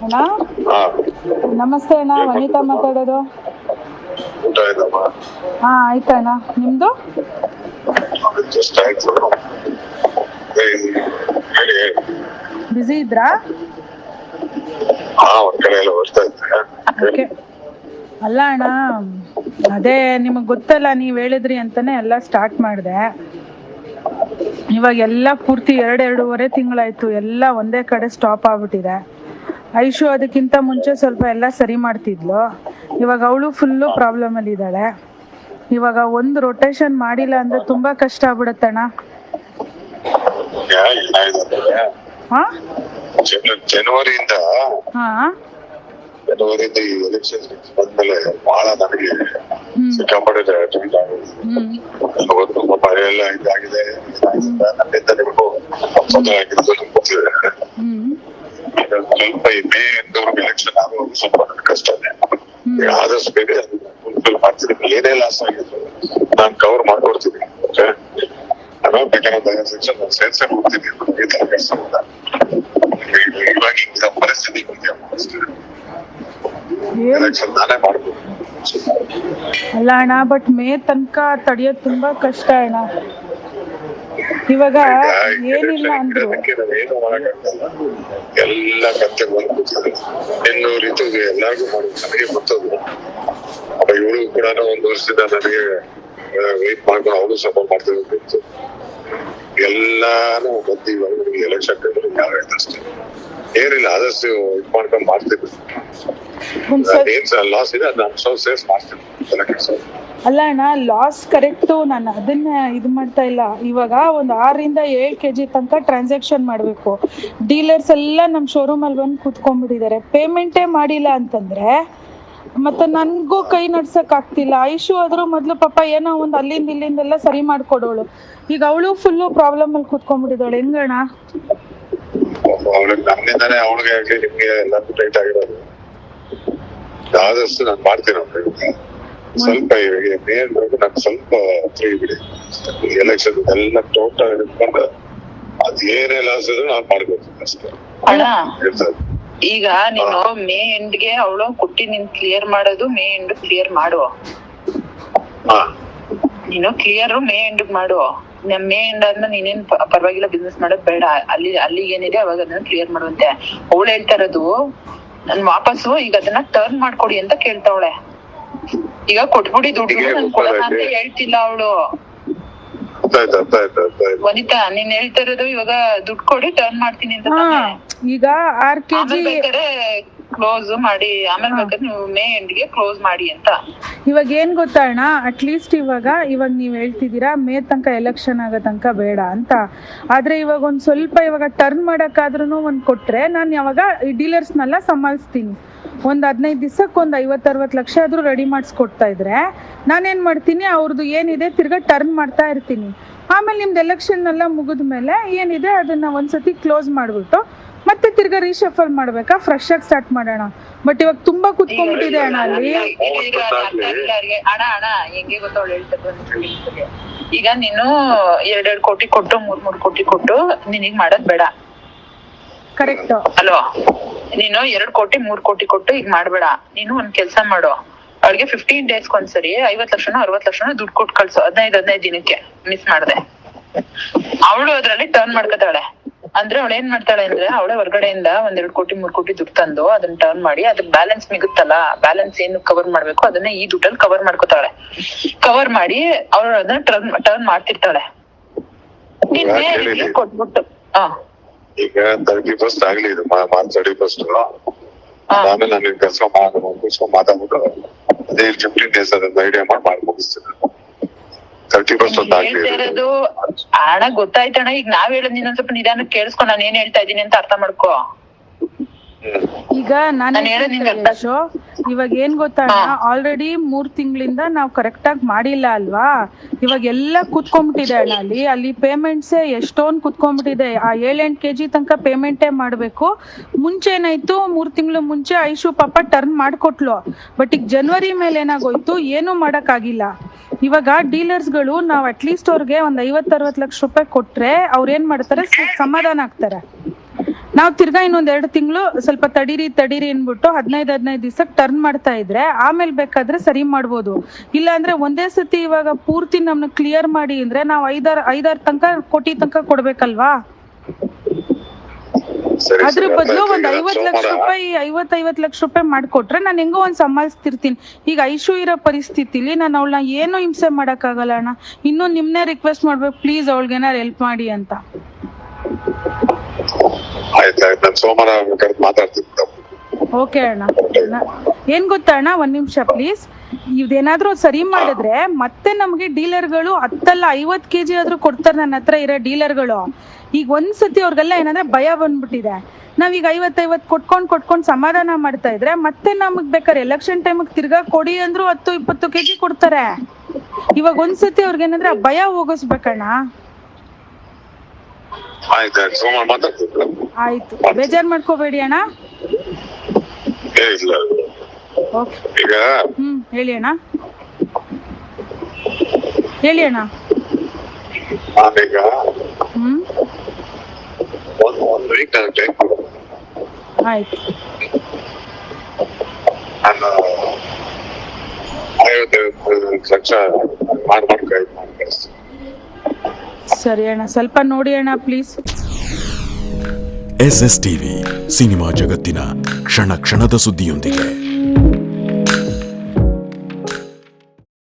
ಅಣ್ಣ ನಮಸ್ತೆ ಅಣ್ಣ, ವನಿತಾ ಮಾತಾಡೋದು. ಹಾ ಆಯ್ತಣ್ಣ, ನಿಮ್ದು? ಬಿಸಿ ಇದ್ರಾ? ಓಕೆ. ಅಲ್ಲ ಅಣ್ಣ, ಅದೇ ನಿಮಗೆ ಗೊತ್ತಲ್ಲ, ನೀವು ಹೇಳಿದ್ರಿ ಅಂತಾನೆ ಎಲ್ಲ ಸ್ಟಾರ್ಟ್ ಮಾಡಿದೆ. ಇವಾಗ ಎಲ್ಲ ಪೂರ್ತಿ 2-2.5 ತಿಂಗಳಾಯ್ತು, ಎಲ್ಲ ಒಂದೇ ಕಡೆ ಸ್ಟಾಪ್ ಆಗ್ಬಿಟ್ಟಿದೆ. ಐಶು ಅದಕ್ಕಿಂತ ಮುಂಚೆ ಸ್ವಲ್ಪ ಎಲ್ಲ ಸರಿ ಮಾಡ್ತಿದ್ಲು, ಇವಾಗ ಅವಳು ಫುಲ್ಲು ಪ್ರಾಬ್ಲಮಲ್ಲಿ ಇದ್ದಾಳೆ. ಇವಾಗ ಒಂದು ರೊಟೇಷನ್ ಮಾಡಿಲ್ಲ ಅಂದ್ರೆ ತುಂಬಾ ಕಷ್ಟ ಆಗ್ಬಿಡುತ್ತಣ್ಣ. ಜನವರಿಯಿಂದ ಈ ಎಲೆಕ್ಷನ್ ಬಂದ್ಮೇಲೆ ಬಹಳ ನನಗೆ ಸಿಕ್ಕಾಪಟ್ಟೆ ತುಂಬ ಭಯ ಎಲ್ಲ ಇದಾಗಿದೆ. ನನ್ನಿಂದ ನಿಮಗೂ ತೊಂದರೆ ಆಗಿರೋದು ನಮ್ಗೆ ಗೊತ್ತಿದೆ. ಸ್ವಲ್ಪ ಈ ಮೇ ಎಂದವರೆಗೂ ಎಲೆಕ್ಷನ್ ಆಗುವಾಗ ಸ್ವಲ್ಪ ನನಗೆ ಕಷ್ಟನೇ. ಆದಷ್ಟು ಬೇಗ ಫುಲ್ಫಿಲ್ ಮಾಡ್ತೀನಿ. ಏನೇ ಲಾಸ್ ಆಗಿದ್ರು ನಾನು ಕವರ್ ಮಾಡ್ಕೊಡ್ತೀನಿ. ಬೇಕಾದ್ರೆ ಸೆಕ್ಷನ್ ಸೇರ್ಸೇ ಹೋಗ್ತೀನಿ. ಈ ತರ ಕೆಲಸ ಇವಾಗ ಇಂಥ ಪರಿಸ್ಥಿತಿ ಎಲೆಕ್ಷನ್ ನಾನೇ ಮಾಡ್ಬೋದು. ಅಲ್ಲ ಅಣ್ಣ, ಬಟ್ ಮೇ ತನಕ ತಡೆಯೋದು ತುಂಬಾ ಕಷ್ಟ ಅಣ್ಣ. ಇವಾಗ ಏನಿಲ್ಲ ಅಂದ್ರು ಏನು ಮಾಡಕ್ಕಾಗಲ್ಲ. ಎಲ್ಲ ಕತ್ತೆ ಬಂದ್ಬಿಡ್ತದೆ. ಇನ್ನು ಋತುಗೆ ಎಲ್ಲಾರ್ಗು ಮಾಡಿ ನನಗೆ ಗೊತ್ತದು. ಇವಳು ಕೂಡ 1 ವರ್ಷದಿಂದ ನನಗೆ ವೇಟ್ ಮಾಡ್ಕೊಂಡು ಅವಳು ಸಪೋರ್ಟ್ ಮಾಡ್ತಿರ್ಬೇಕು. ಎಲ್ಲಾನು ಬಂದು ಇವಾಗ ನನಗೆ ಎಲೆಕ್ಷನ್ ಅಷ್ಟೇ ಏನಿಲ್ಲ, ಆದಷ್ಟು ಇದು ಮಾಡ್ಕೊಂಡು ಮಾಡ್ತಿದ್ವಿ. ಲಾಸ್ ಇದೆ ನಾನು ಸೇರ್ಸ್ ಮಾಡ್ತೀನಿ. ಅಲ್ಲ ಅಣ್ಣ, ಲಾಸ್ ಕರೆಕ್ಟು, ನಾನು ಅದನ್ನ ಇದು ಮಾಡ್ತಾ ಇಲ್ಲ. ಇವಾಗ ಒಂದು 6-7 kg ತನಕ ಟ್ರಾನ್ಸಾಕ್ಷನ್ ಮಾಡಬೇಕು. ಡೀಲರ್ಸ್ ಎಲ್ಲ ನಮ್ಮ ಶೋರೂಮಲ್ಲಿ ಬಂದು ಕೂತ್ಕೊಂಡ್ಬಿಟ್ಟಿದ್ದಾರೆ. ಪೇಮೆಂಟೇ ಮಾಡಿಲ್ಲ ಅಂತಂದ್ರೆ ಮತ್ತೆ ನನಗೂ ಕೈ ನಡ್ಸಕ್ ಆಗ್ತಿಲ್ಲ. ಐಶು ಆದ್ರೂ ಮೊದಲು ಪಾಪ ಏನೋ ಒಂದು ಅಲ್ಲಿಂದ ಇಲ್ಲಿಂದೆಲ್ಲ ಸರಿ ಮಾಡ್ಕೊಡೋಳು. ಈಗ ಅವಳು ಫುಲ್ಲು ಪ್ರಾಬ್ಲಮ್ ಅಲ್ಲಿ ಕೂತ್ಕೊಂಡ್ಬಿಟ್ಟಿದ್ದಾಳೆ. ಹೆಂಗಣ್ಣ? ನನ್ನಿಂದಾನೇ ಅವಳಿಗೆ ಆಗ್ಲಿ ನಿಮ್ಗೆ ಎಲ್ಲಾನು ಟೈಟ್ ಆಗಿರೋದು. ಆದಷ್ಟು ನಾನು ಮಾಡ್ತೀನಿ. ಸ್ವಲ್ಪ ಮೇನ್ ನಂಗೆ ಸ್ವಲ್ಪ ಫ್ರೀ ಬಿಡಿ. ಎಲೆಕ್ಷನ್ ಎಲ್ಲ ಟೋಟಲ್ ಹಿಡ್ಕೊಂಡು ಅದೇನೇ ಲಾಸ್ ಇದ್ರು ನಾನು ಮಾಡ್ಬೇಕು ಅಷ್ಟೇ. ಈಗ ನೀನು ಮೇ ಎಂಡ್ಗೆ ಅವಳು ಕುಟ್ಟಿ ನೀನ್ ಕ್ಲಿಯರ್ ಮಾಡೋದು ಮೇ ಎಂಡ್ ಕ್ಲಿಯರ್ ಮಾಡು. ನೀನು ಕ್ಲಿಯರ್ ಮೇ ಎಂಡ್ ಮಾಡು. ಮೇ ಎಂಡ್ ಆದ್ಮೇಲೆ ನೀನೇನ್ ಪರವಾಗಿಲ್ಲ, ಬಿಸ್ನೆಸ್ ಮಾಡೋದ್ ಬೇಡ. ಅಲ್ಲಿ ಏನಿದೆ ಅವಾಗ ಅದನ್ನ ಕ್ಲಿಯರ್ ಮಾಡುವಂತೆ. ಅವಳು ಹೇಳ್ತಾ ಇರೋದು ನನ್ ವಾಪಸ್ಸು ಈಗ ಅದನ್ನ ಟರ್ನ್ ಮಾಡ್ಕೊಡಿ ಅಂತ ಕೇಳ್ತಾವಳೆ. ಈಗ ಕೊಟ್ಬಿಡಿ ದುಡ್ಡು ನನ್ ಕೊಡೋಣ ಅಂತ ಹೇಳ್ತಿಲ್ಲ ಅವಳು. ವನಿತಾ, ನೀನ್ ಹೇಳ್ತಾ ಇರೋದು ಇವಾಗ ದುಡ್ಡು ಕೊಡಿ ಟರ್ನ್ ಮಾಡ್ತೀನಿ ಅಂತ. ಈಗ 6 kg ಬೇಕಾದ್ರೆ ಕ್ಲೋಸ್ ಮಾಡಿ, ಆಮೇಲೆ ಬೇಕಾದ್ರೆ ನೀವು ಮೇ ಎಂಡ್ಗೆ ಕ್ಲೋಸ್ ಮಾಡಿ ಅಂತ. ಇವಾಗ ಏನ್ ಗೊತ್ತಾ ಅಣ್ಣ, ಅಟ್ಲೀಸ್ಟ್ ಇವಾಗ ನೀವ್ ಹೇಳ್ತಿದ್ದೀರಾ ಮೇ ತನಕ ಎಲೆಕ್ಷನ್ ಆಗೋ ತನಕ ಬೇಡ ಅಂತ. ಆದ್ರೆ ಇವಾಗ ಒಂದ್ ಸ್ವಲ್ಪ ಇವಾಗ ಟರ್ನ್ ಮಾಡಕ್ಕಾದ್ರೂ ಒಂದ್ ಕೊಟ್ರೆ ನಾನು ಯಾವಾಗ ಈ ಡೀಲರ್ಸ್ನೆಲ್ಲ ಸಂಭಾಳಿಸ್ತೀನಿ. ಒಂದು 15 ದಿವಸಕ್ಕೆ ಒಂದು 50-60 ಲಕ್ಷ ಆದ್ರೂ ರೆಡಿ ಮಾಡಿಸ್ಕೊಡ್ತಾ ಇದ್ರೆ ನಾನೇನ್ ಮಾಡ್ತೀನಿ, ಅವ್ರದ್ದು ಏನಿದೆ ತಿರ್ಗಾ ಟರ್ನ್ ಮಾಡ್ತಾ ಇರ್ತೀನಿ. ಆಮೇಲೆ ನಿಮ್ದು ಎಲೆಕ್ಷನ್ ಎಲ್ಲ ಮುಗಿದ್ಮೇಲೆ ಏನಿದೆ ಅದನ್ನ ಒಂದ್ಸತಿ ಕ್ಲೋಸ್ ಮಾಡ್ಬಿಟ್ಟು ಮತ್ತೆ ತಿರ್ಗಾ ರೀಶಫಲ್ ಮಾಡ್ಬೇಕಾ, ಫ್ರೆಶ್ ಆಗಿ ಸ್ಟಾರ್ಟ್ ಮಾಡೋಣ. ಬಟ್ ಇವಾಗ ತುಂಬಾ ಕುತ್ಕೊಂಡ್ಬಿಟ್ಟಿದೆ ಅಣ್ಣ ಅಲ್ಲಿ. ಅಣ್ಣ ಹೆಂಗೆ ಗೊತ್ತವಳು ಹೇಳ್ತದೆ. ಈಗ ನೀನು 2 ಕೋಟಿ ಕೊಟ್ಟು 3 ಕೋಟಿ ಕೊಟ್ಟು ನಿನಗ್ ಮಾಡೋದ್ ಬೇಡ. ಕರೆಕ್ಟ್ ಅಲ್ವಾ? ನೀನು 2 ಕೋಟಿ 3 ಕೋಟಿ ಕೊಟ್ಟು ಈಗ ಮಾಡ್ಬೇಡ. ನೀನು ಒಂದ್ ಕೆಲ್ಸ ಮಾಡು, ಅವಳಿಗೆ 15 ಡೇಸ್ ಒಂದ್ಸರಿ 50 ಲಕ್ಷನೋ 60 ಲಕ್ಷನೋ ದುಡ್ಡು ಕೊಟ್ಟು ಕಳ್ಸು. 15 ದಿನಕ್ಕೆ ಮಿಸ್ ಮಾಡ್ದೆ. ಅವಳು ಅದ್ರಲ್ಲಿ ಟರ್ನ್ ಮಾಡ್ಕೊತಾಳೆ. ಅಂದ್ರೆ ಅವಳು ಏನ್ ಮಾಡ್ತಾಳೆ ಅಂದ್ರೆ, ಅವಳೆ ಹೊರಗಡೆಯಿಂದ 1-2 ಕೋಟಿ 3 ಕೋಟಿ ದುಡ್ಡು ತಂದು ಅದನ್ನ ಟರ್ನ್ ಮಾಡಿ, ಅದ್ರ ಬ್ಯಾಲೆನ್ಸ್ ಮಿಗುತ್ತಲ್ಲ, ಬ್ಯಾಲೆನ್ಸ್ ಏನು ಕವರ್ ಮಾಡ್ಬೇಕು ಅದನ್ನ ಈ ದುಡ್ಡಲ್ಲಿ ಕವರ್ ಮಾಡ್ಕೋತಾಳೆ. ಕವರ್ ಮಾಡಿ ಅವಳು ಅದನ್ನ ಟರ್ನ್ ಮಾಡ್ತಿರ್ತಾಳೆ. ನೀನ್ ಕೊಟ್ಬಿಟ್ಟು ಈಗ 31st ಆಗ್ಲಿ, ಇದು ಮಾರ್ಚ್ 31st. ಆಮೇಲೆ ನಾನು ಕೆಲಸ ಮಾತಾಡ್ಬಿಟ್ಟು ಅದೇ 15 ಡೇಸ್ ಅದನ್ನ ಐಡಿಯಾ ಮಾಡಿ ಮುಗಿಸ್ತೀನಿ. 31st ಒಂದು ಆಗ್ಲಿ. ಹಣ ಗೊತ್ತಾಯ್ತಣ್ಣ. ಈಗ ನಾವ್ ಹೇಳೋದ್ ನೀನ್ ಒಂದ್ ಸ್ವಲ್ಪ ನಿಧಾನ ಕೇಳಿಸ್ಕೊ, ನಾನು ಏನ್ ಹೇಳ್ತಾ ಇದೀನಿ ಅಂತ ಅರ್ಥ ಮಾಡ್ಕೋ. ಈಗ ನಾನು ಇವಾಗ ಏನ್ ಗೊತ್ತಾ, ಆಲ್ರೆಡಿ 3 ತಿಂಗಳಿಂದ ನಾವು ಕರೆಕ್ಟ್ ಆಗಿ ಮಾಡಿಲ್ಲ ಅಲ್ವಾ. ಇವಾಗ ಎಲ್ಲ ಕುತ್ಕೊಂಡ್ಬಿಟ್ಟಿದೆ ಅಣ್ಣ ಅಲ್ಲಿ ಪೇಮೆಂಟ್ಸ್ ಎಷ್ಟೊಂದು ಕುತ್ಕೊಂಡ್ಬಿಟ್ಟಿದೆ. ಆ 7-8 kg ತನಕ ಪೇಮೆಂಟೇ ಮಾಡ್ಬೇಕು. ಮುಂಚೆ ಏನಾಯ್ತು, 3 ತಿಂಗಳು ಮುಂಚೆ ಐಶು ಪಾಪ ಟರ್ನ್ ಮಾಡ್ಕೊಟ್ಲು. ಬಟ್ ಈಗ ಜನವರಿ ಮೇಲೆ ಏನಾಗೋಯ್ತು, ಏನು ಮಾಡಕ್ ಆಗಿಲ್ಲ. ಇವಾಗ ಡೀಲರ್ಸ್ಗಳು ನಾವು ಅಟ್ಲೀಸ್ಟ್ ಅವ್ರಿಗೆ ಒಂದು 50-60 ಲಕ್ಷ ರೂಪಾಯಿ ಕೊಟ್ರೆ ಅವ್ರು ಏನ್ ಮಾಡ್ತಾರೆ, ಸಮಾಧಾನ ಆಗ್ತಾರೆ. ನಾವು ತಿರ್ಗಾ ಇನ್ನೊಂದ್ 2 ತಿಂಗಳು ಸ್ವಲ್ಪ ತಡೀರಿ ಅನ್ಬಿಟ್ಟು 15 ದಿವಸಕ್ಕೆ ಟರ್ನ್ ಮಾಡ್ತಾ ಇದ್ರೆ ಆಮೇಲೆ ಬೇಕಾದ್ರೆ ಸರಿ ಮಾಡ್ಬೋದು. ಇಲ್ಲ ಅಂದ್ರೆ ಒಂದೇ ಸತಿ ಇವಾಗ ಪೂರ್ತಿ ನಮ್ನ ಕ್ಲಿಯರ್ ಮಾಡಿ ಅಂದ್ರೆ ನಾವು 5-6 ಕೋಟಿ ತನಕ ಕೊಡ್ಬೇಕಲ್ವಾ? ಸರಿ ಅದ್ರ ಸರಿ, ಬದಲು ಅರ್ಥ ಒಂದ್ ಆಯ್ತು. ಈಗ 50 ಲಕ್ಷ ಸೋಮವಾರ ರೂಪಾಯಿ 50 ಲಕ್ಷ ರೂಪಾಯಿ ಮಾಡ್ಕೊಟ್ರೆ ನಾನು ಹೆಂಗೋ ಒಂದ್ ಸಂಭಾಳಿಸ್ತಿರ್ತೀನಿ. ಈಗ ಐಶು ಇರೋ ಪರಿಸ್ಥಿತಿಲಿ ನಾನು ಅವಳನ್ನ ಏನು ಹಿಂಸೆ ಮಾಡಕ್ಕಾಗಲ್ಲ ಅಣ್ಣ. ಇನ್ನು ನಿಮ್ನೆ ರಿಕ್ವೆಸ್ಟ್ ಮಾಡ್ಬೇಕು, ಪ್ಲೀಸ್ ಅವಳಿಗೇನಾರು ಹೆಲ್ಪ್ ಮಾಡಿ ಅಂತ. ಆಯ್ತಾಯ್ತು, ನಾನು ಸೋಮವಾರ ಬೇಕಾದ್ರೆ ಮಾತಾಡ್ತೀನಿ. ಓಕೆ ಅಣ್ಣ. ಏನ್ ಗೊತ್ತಾ ಅಣ್ಣ, 1 ನಿಮಿಷ ಪ್ಲೀಸ್. ಇದೇನಾದ್ರೂ ಸರಿ ಮಾಡಿದ್ರೆ ಮತ್ತೆ ನಮ್ಗೆ ಡೀಲರ್ಗಳು 10-50 kg ಆದ್ರೂ ಕೊಡ್ತಾರೆ ನನ್ನ ಹತ್ರ ಇರೋ ಡೀಲರ್ಗಳು. ಈಗ ಒಂದ್ಸತಿ ಅವ್ರಿಗೆಲ್ಲ ಏನಂದ್ರೆ ಭಯ ಬಂದ್ಬಿಟ್ಟಿದೆ. ನಾವೀಗ 50 ಕೊಟ್ಕೊಂಡ್ ಸಮಾಧಾನ ಮಾಡ್ತಾ ಇದ್ರೆ ಮತ್ತೆ ನಮಗ್ ಬೇಕಾದ್ರೆ ಎಲೆಕ್ಷನ್ ಟೈಮಿಗೆ ತಿರ್ಗಾ ಕೊಡಿ ಅಂದ್ರು 10-20 kg ಕೊಡ್ತಾರೆ. ಇವಾಗ ಒಂದ್ಸತಿ ಅವ್ರಿಗೇನಂದ್ರೆ ಆ ಭಯ ಹೋಗಿಸ್ಬೇಕಣ್ಣ. ಆಯ್ತಾಯ್ತು, ಸೋಮವಾರ ಮಾತಾಡ್ತೀನಿ. ಆಯ್ತು, ಬೇಜಾರ್ ಮಾಡ್ಕೋಬೇಡಿ ಅಣ್ಣ. ಇಲ್ಲ ಓಕೆ. ಈಗ ಹೇಳಿ ಅಣ್ಣ. ಹೇಳಿ ಅಣ್ಣ. ನಾನೀಗ ಒಂದ್ ವೀಕ್ ನಾನು ಟೈಮ್ ಆಯ್ತು. ನಾನು 50 ಲಕ್ಷ ಕಳಿಸ್ತೀನಿ. ಸರಿ ಅಣ್ಣ, ಸ್ವಲ್ಪ ನೋಡಿ ಅಣ್ಣ ಪ್ಲೀಸ್. SS ಟಿವಿ, ಸಿನಿಮಾ ಜಗತ್ತಿನ ಕ್ಷಣ ಕ್ಷಣದ ಸುದ್ದಿಯೊಂದಿಗೆ.